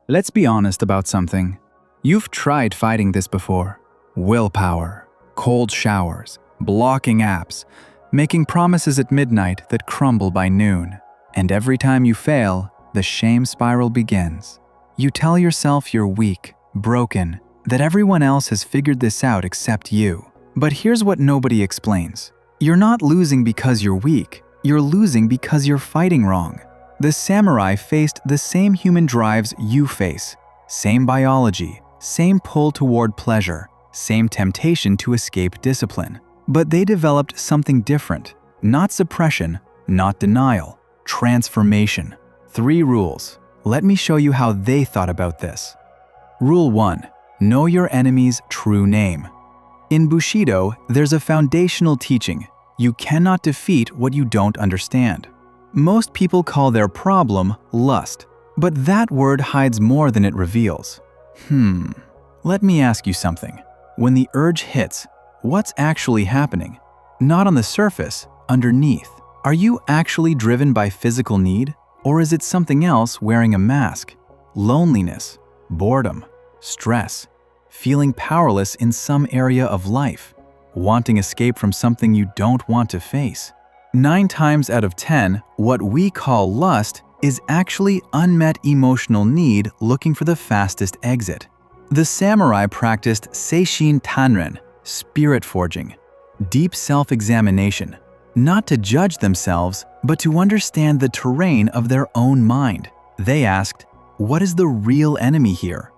Let's be honest about something. You've tried fighting this before. Willpower, cold showers, blocking apps, making promises at midnight that crumble by noon. And every time you fail, the shame spiral begins. You tell yourself you're weak, broken, that everyone else has figured this out except you. But here's what nobody explains. You're not losing because you're weak. You're losing because you're fighting wrong. The samurai faced the same human drives you face. Same biology, same pull toward pleasure, same temptation to escape discipline. But they developed something different. Not suppression, not denial, transformation. 3 rules. Let me show you how they thought about this. Rule 1. Know your enemy's true name. In Bushido, there's a foundational teaching. You cannot defeat what you don't understand. Most people call their problem lust, but that word hides more than it reveals. Let me ask you something. When the urge hits, what's actually happening? Not on the surface, underneath. Are you actually driven by physical need, or is it something else wearing a mask? Loneliness, boredom, stress, feeling powerless in some area of life, wanting escape from something you don't want to face. 9 times out of 10, what we call lust is actually unmet emotional need looking for the fastest exit. The samurai practiced seishin tanren, spirit forging, deep self-examination, not to judge themselves, but to understand the terrain of their own mind. They asked, what is the real enemy here?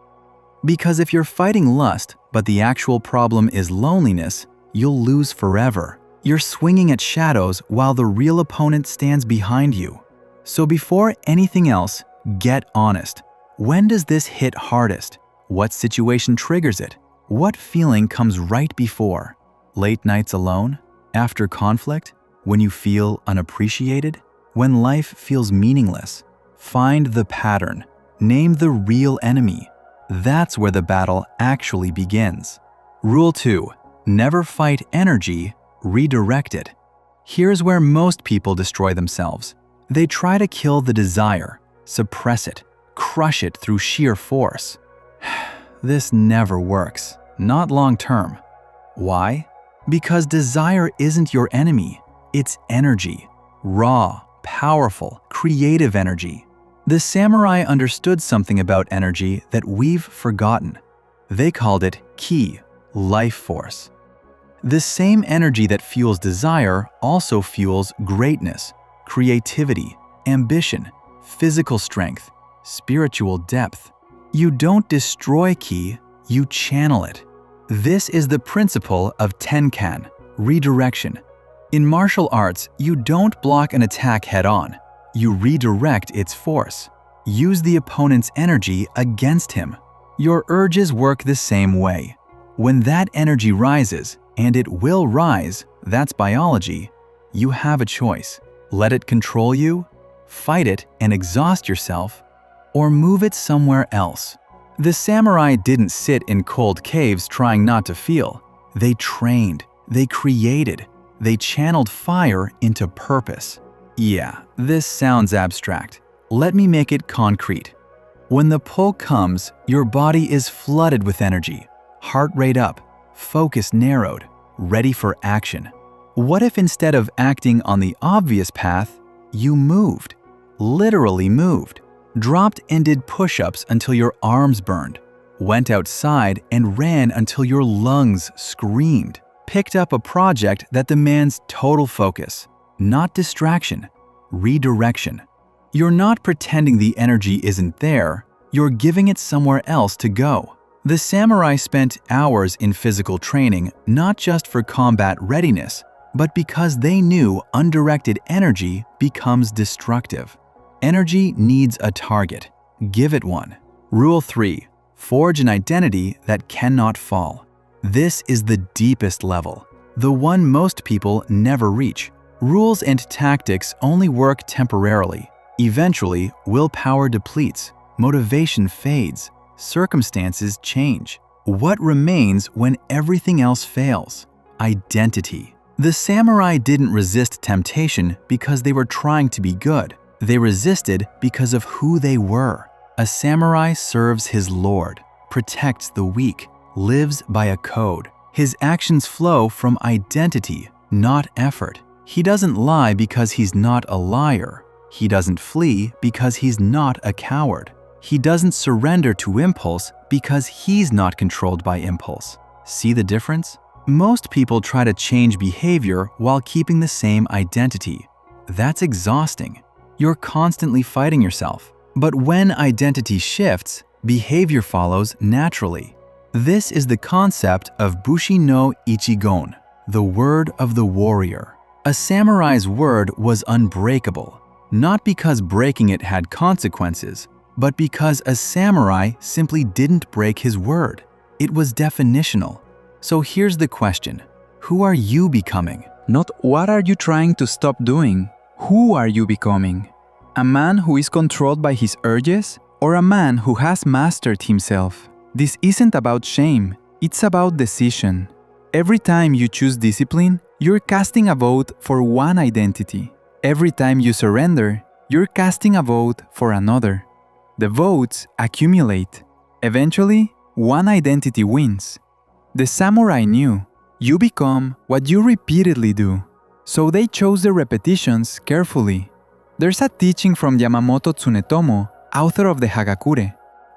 Because if you're fighting lust, but the actual problem is loneliness, you'll lose forever. You're swinging at shadows while the real opponent stands behind you. So before anything else, get honest. When does this hit hardest? What situation triggers it? What feeling comes right before? Late nights alone? After conflict? When you feel unappreciated? When life feels meaningless? Find the pattern. Name the real enemy. That's where the battle actually begins. Rule 2. Never fight energy, redirect it. Here's where most people destroy themselves. They try to kill the desire, suppress it, crush it through sheer force. This never works, not long term. Why? Because desire isn't your enemy, it's energy. Raw, powerful, creative energy. The samurai understood something about energy that we've forgotten. They called it ki, life force. The same energy that fuels desire also fuels greatness, creativity, ambition, physical strength, spiritual depth. You don't destroy ki, you channel it. This is the principle of tenkan, redirection. In martial arts, you don't block an attack head-on. You redirect its force. Use the opponent's energy against him. Your urges work the same way. When that energy rises, and it will rise, that's biology, you have a choice. Let it control you, fight it and exhaust yourself, or move it somewhere else. The samurai didn't sit in cold caves trying not to feel. They trained, they created, they channeled fire into purpose. Yeah, this sounds abstract. Let me make it concrete. When the pull comes, your body is flooded with energy, heart rate up, focus narrowed, ready for action. What if instead of acting on the obvious path, you moved, literally moved, dropped and did push-ups until your arms burned, went outside and ran until your lungs screamed, picked up a project that demands total focus, not distraction, redirection. You're not pretending the energy isn't there, you're giving it somewhere else to go. The samurai spent hours in physical training not just for combat readiness, but because they knew undirected energy becomes destructive. Energy needs a target. Give it one. Rule 3. Forge an identity that cannot fall. This is the deepest level, the one most people never reach. Rules and tactics only work temporarily. Eventually, willpower depletes, motivation fades, circumstances change. What remains when everything else fails? Identity. The samurai didn't resist temptation because they were trying to be good. They resisted because of who they were. A samurai serves his lord, protects the weak, lives by a code. His actions flow from identity, not effort. He doesn't lie because he's not a liar. He doesn't flee because he's not a coward. He doesn't surrender to impulse because he's not controlled by impulse. See the difference? Most people try to change behavior while keeping the same identity. That's exhausting. You're constantly fighting yourself. But when identity shifts, behavior follows naturally. This is the concept of Bushido no Ichigon, the word of the warrior. A samurai's word was unbreakable, not because breaking it had consequences, but because a samurai simply didn't break his word. It was definitional. So here's the question: who are you becoming? Not what are you trying to stop doing? Who are you becoming? A man who is controlled by his urges, or a man who has mastered himself? This isn't about shame, it's about decision. Every time you choose discipline, you're casting a vote for one identity. Every time you surrender, you're casting a vote for another. The votes accumulate. Eventually, one identity wins. The samurai knew, you become what you repeatedly do. So they chose the repetitions carefully. There's a teaching from Yamamoto Tsunetomo, author of the Hagakure.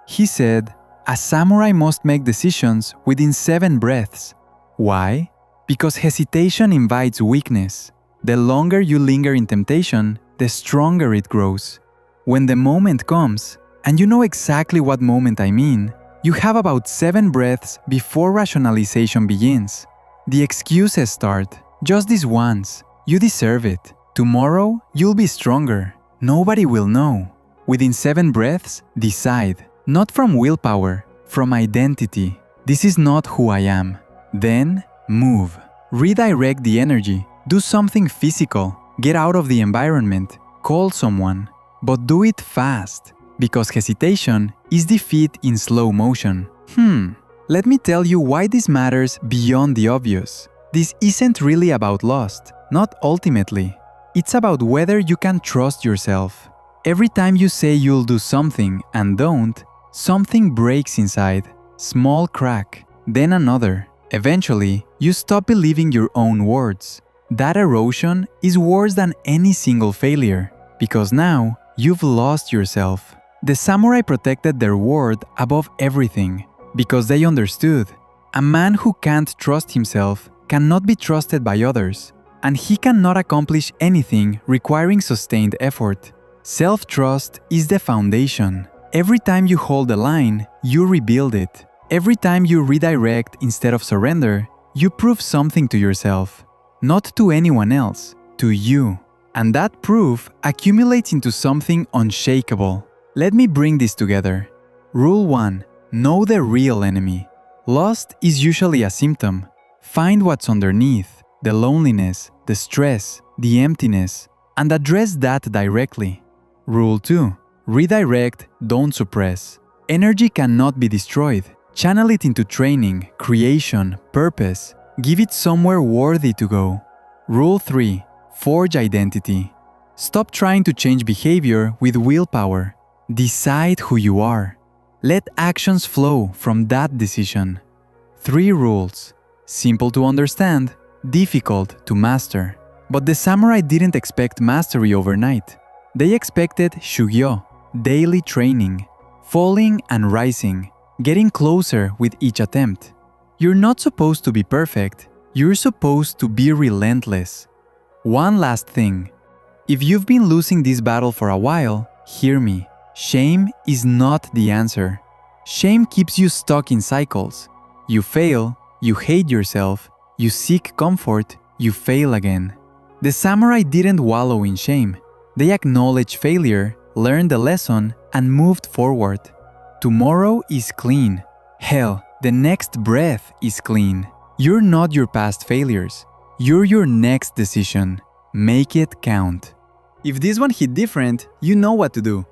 He said, a samurai must make decisions within 7 breaths. Why? Because hesitation invites weakness. The longer you linger in temptation, the stronger it grows. When the moment comes, and you know exactly what moment I mean, you have about 7 breaths before rationalization begins. The excuses start. Just this once. You deserve it. Tomorrow, you'll be stronger. Nobody will know. Within 7 breaths, decide. Not from willpower, from identity. This is not who I am. Then, move. Redirect the energy. Do something physical. Get out of the environment. Call someone. But do it fast. Because hesitation is defeat in slow motion. Let me tell you why this matters beyond the obvious. This isn't really about lust, not ultimately. It's about whether you can trust yourself. Every time you say you'll do something and don't, something breaks inside. Small crack, then another. Eventually, you stop believing your own words. That erosion is worse than any single failure, because now you've lost yourself. The samurai protected their word above everything, because they understood. A man who can't trust himself cannot be trusted by others, and he cannot accomplish anything requiring sustained effort. Self-trust is the foundation. Every time you hold the line, you rebuild it. Every time you redirect instead of surrender, you prove something to yourself. Not to anyone else, to you. And that proof accumulates into something unshakable. Let me bring this together. Rule 1. Know the real enemy. Lust is usually a symptom. Find what's underneath, the loneliness, the stress, the emptiness, and address that directly. Rule 2. Redirect, don't suppress. Energy cannot be destroyed. Channel it into training, creation, purpose. Give it somewhere worthy to go. Rule 3. Forge identity. Stop trying to change behavior with willpower. Decide who you are. Let actions flow from that decision. 3 rules. Simple to understand, difficult to master. But the samurai didn't expect mastery overnight. They expected shugyo, daily training, falling and rising, getting closer with each attempt. You're not supposed to be perfect, you're supposed to be relentless. One last thing. If you've been losing this battle for a while, hear me. Shame is not the answer. Shame keeps you stuck in cycles. You fail, you hate yourself, you seek comfort, you fail again. The samurai didn't wallow in shame. They acknowledged failure, learned the lesson, and moved forward. Tomorrow is clean. Hell, the next breath is clean. You're not your past failures. You're your next decision. Make it count. If this one hit different, you know what to do.